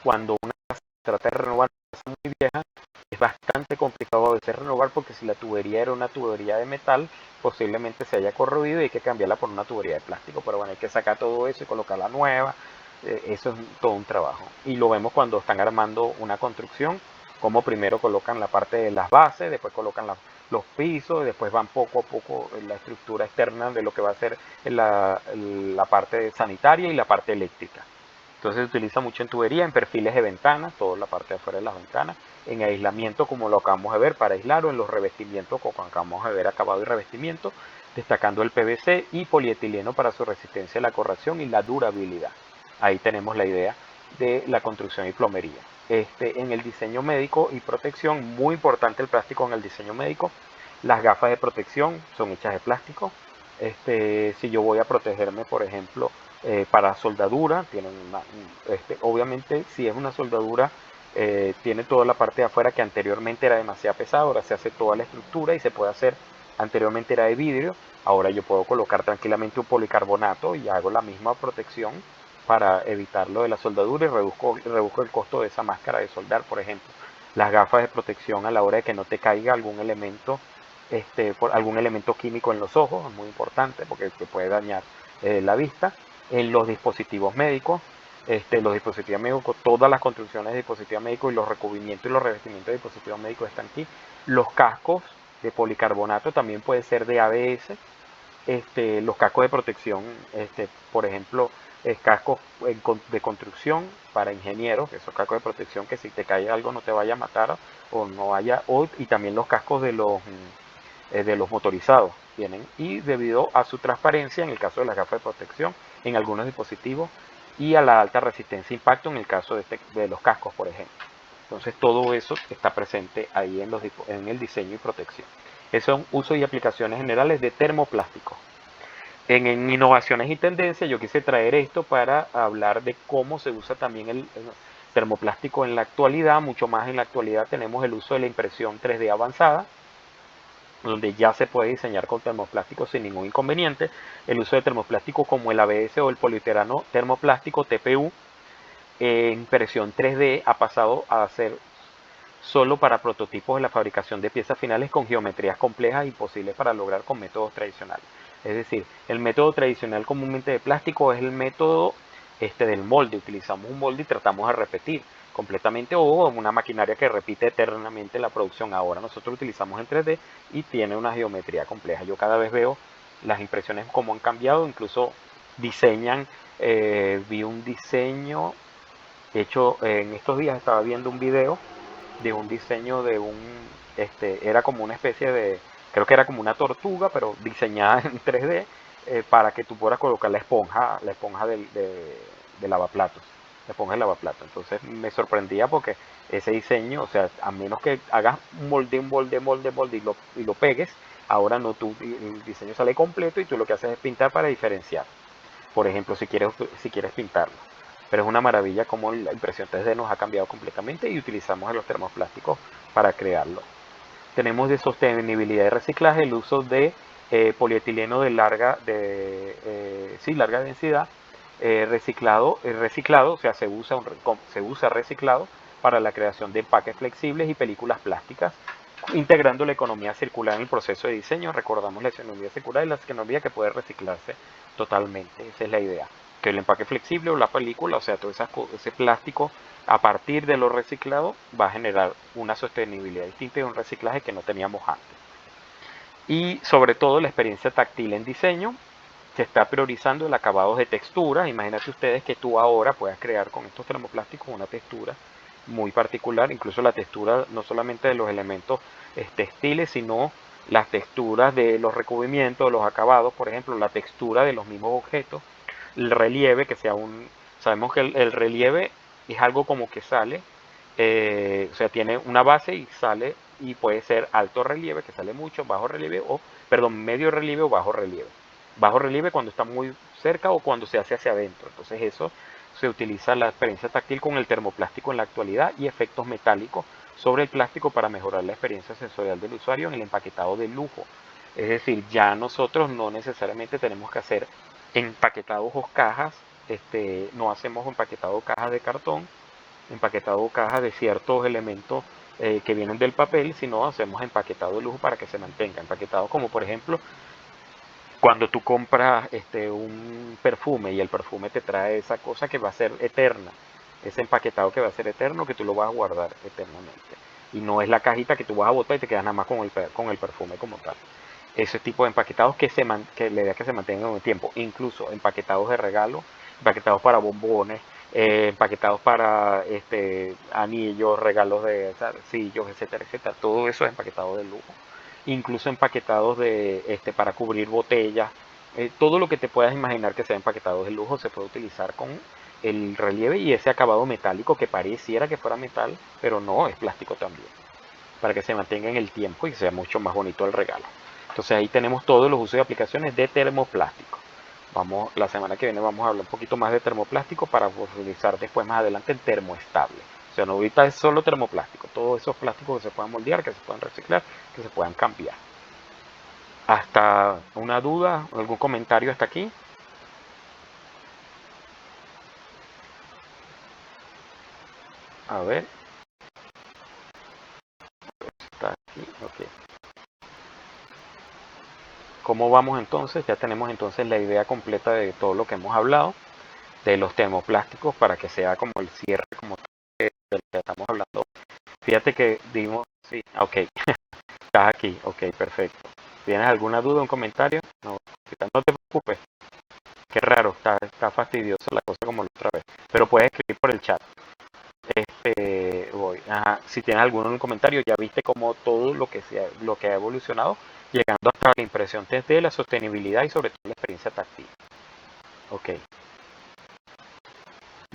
cuando una casa se trata de renovar una casa muy vieja, es bastante complicado a veces renovar, porque si la tubería era una tubería de metal, posiblemente se haya corroído y hay que cambiarla por una tubería de plástico. Pero bueno, hay que sacar todo eso y colocarla nueva. Eso es todo un trabajo. Y lo vemos cuando están armando una construcción, como primero colocan la parte de las bases, después colocan los pisos, y después van poco a poco en la estructura externa de lo que va a ser la parte sanitaria y la parte eléctrica. Entonces se utiliza mucho en tubería, en perfiles de ventanas, toda la parte de afuera de las ventanas, en aislamiento como lo acabamos de ver para aislar, o en los revestimientos como acabamos de ver, acabado y revestimiento, destacando el PVC y polietileno para su resistencia a la corrosión y la durabilidad. Ahí tenemos la idea de la construcción y plomería. En el diseño médico y protección, muy importante el plástico en el diseño médico. Las gafas de protección son hechas de plástico. Si yo voy a protegerme, por ejemplo, para soldadura, tienen obviamente si es una soldadura, tiene toda la parte de afuera que anteriormente era demasiado pesada, ahora se hace toda la estructura y se puede hacer, anteriormente era de vidrio, ahora yo puedo colocar tranquilamente un policarbonato y hago la misma protección para evitar lo de la soldadura y reduzco el costo de esa máscara de soldar, por ejemplo. Las gafas de protección a la hora de que no te caiga algún elemento, algún elemento químico en los ojos, es muy importante porque te puede dañar la vista. En los dispositivos médicos, todas las construcciones de dispositivos médicos y los recubrimientos y los revestimientos de dispositivos médicos están aquí. Los cascos de policarbonato también puede ser de ABS. Los cascos de protección, por ejemplo, cascos de construcción para ingenieros, esos cascos de protección que si te cae algo no te vaya a matar o no haya, y también los cascos de los motorizados tienen, y debido a su transparencia en el caso de las gafas de protección en algunos dispositivos y a la alta resistencia a impacto en el caso de los cascos, por ejemplo. Entonces todo eso está presente ahí en el diseño y protección. Esos son usos y aplicaciones generales de termoplástico. En innovaciones y tendencias yo quise traer esto para hablar de cómo se usa también el termoplástico en la actualidad. Mucho más en la actualidad tenemos el uso de la impresión 3D avanzada, donde ya se puede diseñar con termoplástico sin ningún inconveniente. El uso de termoplástico como el ABS o el poliuretano termoplástico TPU en impresión 3D ha pasado a ser solo para prototipos de la fabricación de piezas finales con geometrías complejas imposibles para lograr con métodos tradicionales. Es decir, el método tradicional comúnmente de plástico es el método del molde. Utilizamos un molde y tratamos de repetir completamente, o una maquinaria que repite eternamente la producción. Ahora nosotros utilizamos en 3D y tiene una geometría compleja. Yo cada vez veo las impresiones como han cambiado, incluso diseñan, vi un diseño hecho en estos días, estaba viendo un video de un diseño de era como una especie de, creo que era como una tortuga, pero diseñada en 3D, para que tú puedas colocar la esponja de lavaplatos, la esponja de lavaplatos. Entonces me sorprendía porque ese diseño, o sea, a menos que hagas un molde y lo pegues, ahora no, el diseño sale completo y tú lo que haces es pintar para diferenciar. Por ejemplo, si quieres pintarlo. Pero es una maravilla cómo la impresión 3D nos ha cambiado completamente y utilizamos los termoplásticos para crearlo. Tenemos de sostenibilidad y reciclaje el uso de polietileno de larga densidad, reciclado, o sea, se usa reciclado para la creación de empaques flexibles y películas plásticas, integrando la economía circular en el proceso de diseño. Recordamos la economía circular y la economía que puede reciclarse totalmente. Esa es la idea, que el empaque flexible o la película, o sea, todo ese plástico, a partir de lo reciclado, va a generar una sostenibilidad distinta y un reciclaje que no teníamos antes. Y sobre todo la experiencia táctil en diseño, se está priorizando el acabado de texturas. Imagínate ustedes que tú ahora puedas crear con estos termoplásticos una textura muy particular, incluso la textura no solamente de los elementos textiles, sino las texturas de los recubrimientos, los acabados, por ejemplo, la textura de los mismos objetos, el relieve, que sea sabemos que el relieve es algo como que sale, o sea, tiene una base y sale, y puede ser alto relieve, que sale mucho, bajo relieve, o, perdón, medio relieve o bajo relieve. Bajo relieve cuando está muy cerca o cuando se hace hacia adentro. Entonces eso se utiliza la experiencia táctil con el termoplástico en la actualidad y efectos metálicos sobre el plástico para mejorar la experiencia sensorial del usuario en el empaquetado de lujo. Es decir, ya nosotros no necesariamente tenemos que hacer empaquetados o cajas, no hacemos empaquetado cajas de cartón, empaquetado cajas de ciertos elementos que vienen del papel, sino hacemos empaquetado de lujo para que se mantenga. Empaquetado como por ejemplo cuando tú compras un perfume y el perfume te trae esa cosa que va a ser eterna, ese empaquetado que va a ser eterno, que tú lo vas a guardar eternamente. Y no es la cajita que tú vas a botar y te quedas nada más con el perfume como tal. Ese tipo de empaquetados que la idea es que se mantengan en el tiempo. Incluso empaquetados de regalo, empaquetados para bombones, empaquetados para anillos, regalos de sillos, etcétera, etcétera. Todo eso es empaquetado de lujo. Incluso empaquetados para cubrir botellas. Todo lo que te puedas imaginar que sea empaquetado de lujo se puede utilizar con el relieve y ese acabado metálico que pareciera que fuera metal, pero no, es plástico también, para que se mantenga en el tiempo y sea mucho más bonito el regalo. Entonces ahí tenemos todos los usos y aplicaciones de termoplástico. La semana que viene vamos a hablar un poquito más de termoplástico para utilizar después más adelante el termoestable. O sea, no ahorita es solo termoplástico, todos esos plásticos que se puedan moldear, que se puedan reciclar, que se puedan cambiar. ¿Hasta una duda, algún comentario hasta aquí? A ver, está aquí, ok. ¿Cómo vamos entonces? Ya tenemos entonces la idea completa de todo lo que hemos hablado, de los termoplásticos, para que sea como el cierre como del que estamos hablando. Fíjate que dimos, sí, ok, estás aquí, ok, perfecto. ¿Tienes alguna duda, un comentario? No, no te preocupes, qué raro, está fastidioso la cosa como la otra vez, pero puedes escribir por el chat. Ajá, si tienes algún comentario, ya viste como todo lo que ha evolucionado, llegando hasta la impresión 3D, la sostenibilidad y sobre todo la experiencia táctil. Ok,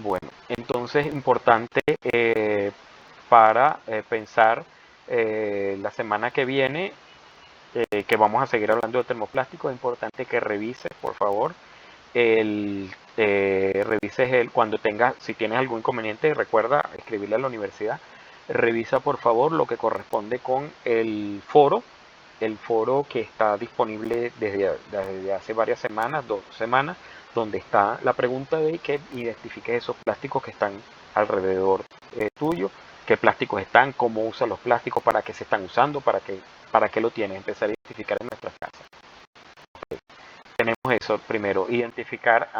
bueno, entonces importante para pensar la semana que viene, que vamos a seguir hablando de termoplástico, es importante que revises, por favor, revises cuando tengas, si tienes algún inconveniente, recuerda escribirle a la universidad, revisa por favor lo que corresponde con el foro que está disponible desde hace varias semanas, 2 semanas, donde está la pregunta de que identifiques esos plásticos que están alrededor tuyo, qué plásticos están, cómo usan los plásticos, para qué se están usando, para qué lo tienes, empezar a identificar en nuestras casas. Tenemos eso primero, identificar,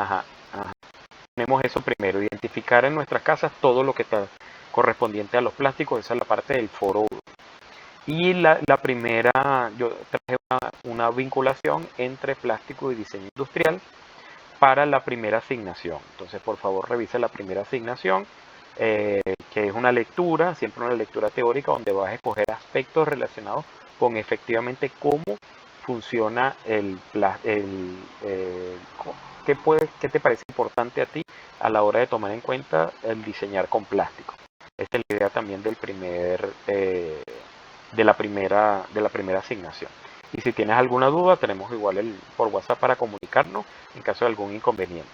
tenemos eso primero, identificar en nuestras casas todo lo que está correspondiente a los plásticos, esa es la parte del foro. Y la primera, yo traje una vinculación entre plástico y diseño industrial para la primera asignación. Entonces, por favor, revise la primera asignación, que es una lectura, siempre una lectura teórica, donde vas a escoger aspectos relacionados con efectivamente cómo funciona ¿qué te parece importante a ti a la hora de tomar en cuenta el diseñar con plástico? Esta es la idea también de la primera asignación. Y si tienes alguna duda, tenemos igual por WhatsApp para comunicarnos en caso de algún inconveniente.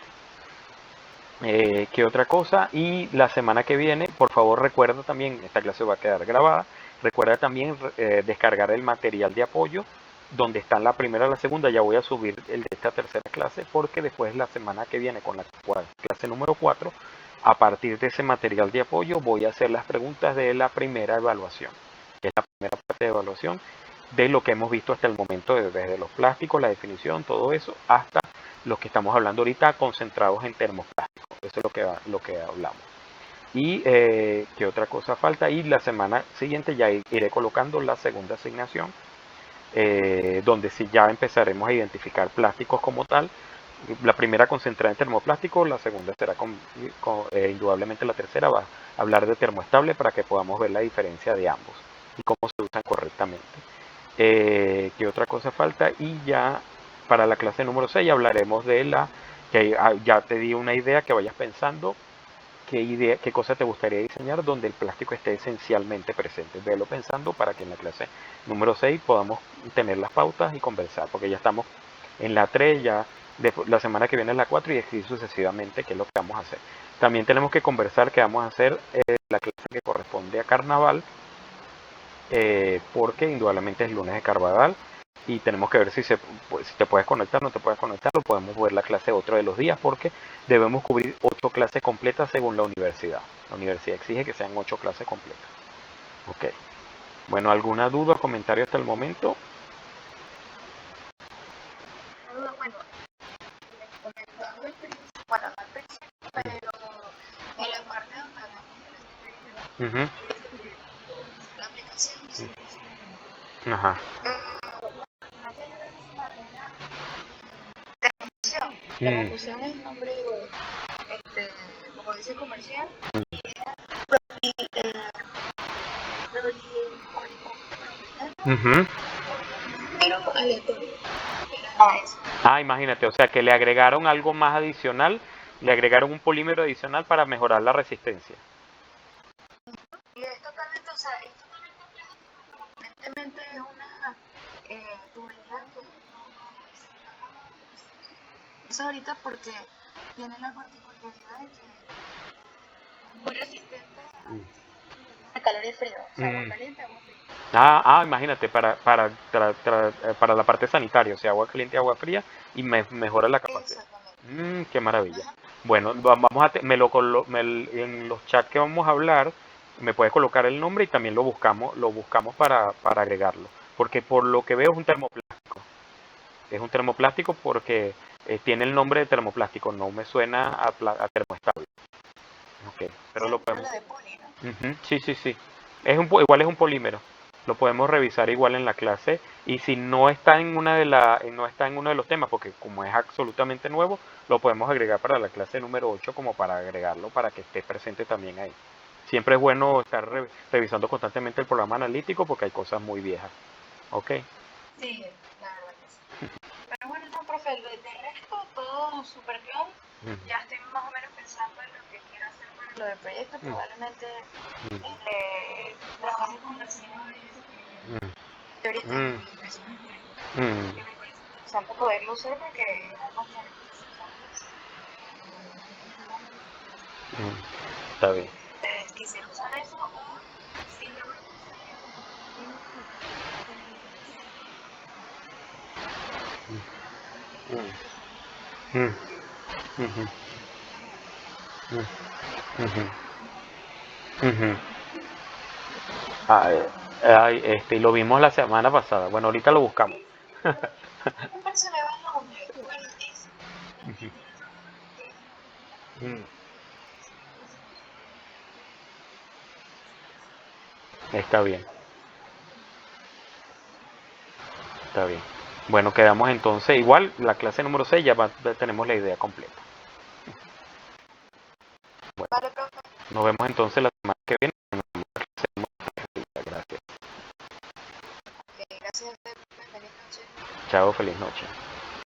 ¿Qué otra cosa? Y la semana que viene, por favor recuerda también, esta clase va a quedar grabada, recuerda también descargar el material de apoyo, donde están la primera y la segunda. Ya voy a subir el de esta tercera clase, porque después la semana que viene con la clase número 4, a partir de ese material de apoyo voy a hacer las preguntas de la primera evaluación, que es la primera parte de evaluación de lo que hemos visto hasta el momento, desde los plásticos, la definición, todo eso, hasta los que estamos hablando ahorita concentrados en termoplásticos. Eso es lo que hablamos. Y qué otra cosa falta. Y la semana siguiente ya iré colocando la segunda asignación, donde sí ya empezaremos a identificar plásticos como tal. La primera concentrada en termoplástico, la segunda será indudablemente la tercera va a hablar de termoestable, para que podamos ver la diferencia de ambos y cómo se usan correctamente. ¿Qué otra cosa falta? Y ya para la clase número 6 hablaremos de ya te di una idea que vayas pensando, qué cosa te gustaría diseñar donde el plástico esté esencialmente presente. Velo pensando para que en la clase número 6 podamos tener las pautas y conversar, porque ya estamos en la 3 ya la semana que viene es la 4 y así sucesivamente, qué es lo que vamos a hacer. También tenemos que conversar qué vamos a hacer la clase que corresponde a carnaval, porque indudablemente es lunes de carnaval y tenemos que ver si te puedes conectar, no te puedes conectar, o podemos ver la clase otro de los días, porque debemos cubrir 8 clases completas según la universidad. La universidad exige que sean 8 clases completas. Ok. Bueno, ¿alguna duda o comentario hasta el momento? Bueno, comentando el principio, bueno, no al principio, pero en la parte donde hablamos de la Ujú. la aplicación, sí. Ajá. La Mm. confusión es el nombre, como dice comercial, y Ujú. pero aleatorio. Era eso. Imagínate, o sea que le agregaron algo más adicional, le agregaron un polímero adicional para mejorar la resistencia. Y es totalmente, o sea, es totalmente plástico, pero aparentemente es una tubería que es ahorita porque tiene la particularidad de que es muy resistente a calor y frío, o sea, agua Mm. caliente, agua fría. Imagínate, para la parte sanitaria, o sea, agua caliente, agua fría, y mejora la capacidad. Exactamente. Qué maravilla. Ajá. Bueno, vamos a, en los chats que vamos a hablar, me puedes colocar el nombre y también lo buscamos para agregarlo. Porque por lo que veo es un termoplástico. Es un termoplástico porque tiene el nombre de termoplástico, no me suena a termoestable. Ok, pero Sí, lo pero podemos. la de poli, ¿no? Ujú, sí, sí, sí. Igual es un polímero. Lo podemos revisar igual en la clase. Y si no está no está en uno de los temas, porque como es absolutamente nuevo, lo podemos agregar para la clase número 8 como para agregarlo para que esté presente también ahí. Siempre es bueno estar revisando constantemente el programa analítico porque hay cosas muy viejas. ¿Ok? Sí, la verdad que sí. Pero bueno, no, profe, de resto todo súper claro. Ujú, Ya estoy más o menos pensando en lo que quiero hacer para lo del proyecto. ujú, Probablemente trabaje con versiones de eso que ujú, teoría está ujú, en impresión en 3D. ujú, Que me parece interesante poderlo usar porque es algo que se usa mucho. ujú. Está bien. Quisiera usar eso o simplemente sería Ujú, ujú, ujú, ujú, ujú. Lo vimos la semana pasada. Bueno, ahorita lo buscamos. siempre se me va el nombre. Bueno, es Ujú. Mm. Está bien, está bien. Bueno, quedamos entonces igual, la clase número 6 ya tenemos la idea completa. Bueno, vale, profe. nos vemos entonces la semana que viene. Gracias. Ok, gracias a usted, profe. Feliz noche. Chao, feliz noche.